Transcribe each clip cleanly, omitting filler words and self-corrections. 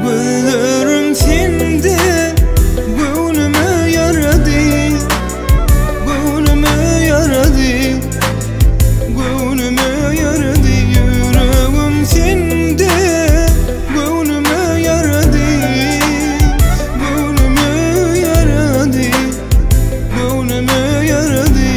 Güllerim sende, gönlüme yaradı, gönlüme yaradı, gönlüme yaradı. Yüreğim sende, gönlüme yaradı, gönlüme yaradı, gönlüme yaradı.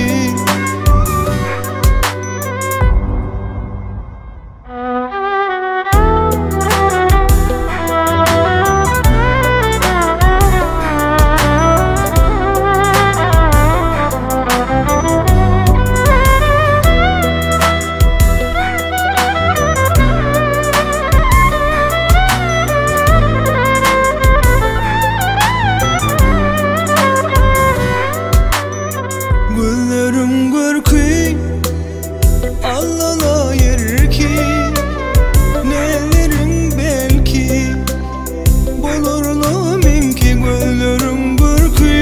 Güllerim görkü allalayır ki, nelerin belki bulurlu minki. Güllerim görkü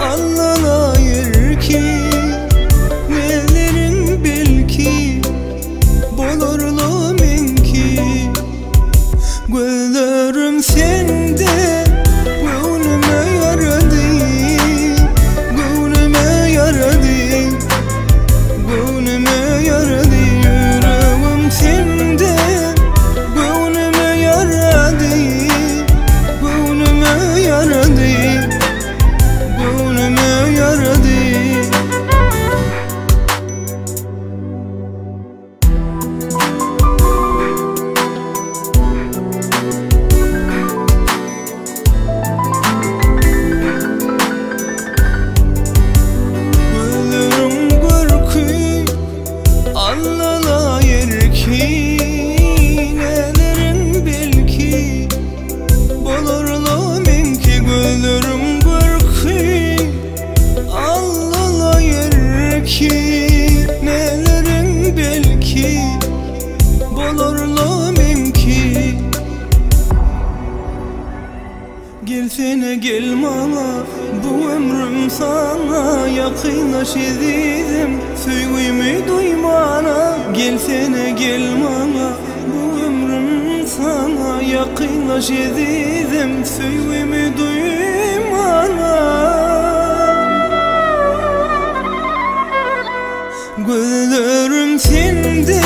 allalayır ki, nelerin belki bulurlu minki. Güllerim sende, gönlüme yaradı, gönlüme yaradı. Yüreğim sende, gönlüme yaradı, gönlüme yaradı, gönlüme yaradı. Allalayır ki, nelerin belki bulurlu minki. Güllerim görkü allalayır ki, nelerin belki bulurlu minki. Gelsene gel bana, bu ömrüm sana yakınlaş edelim, sevgimi duymana. Gelsene gel bana, bu ömrüm sana yakınlaş edelim, sevgimi duymana. Güllerim sende,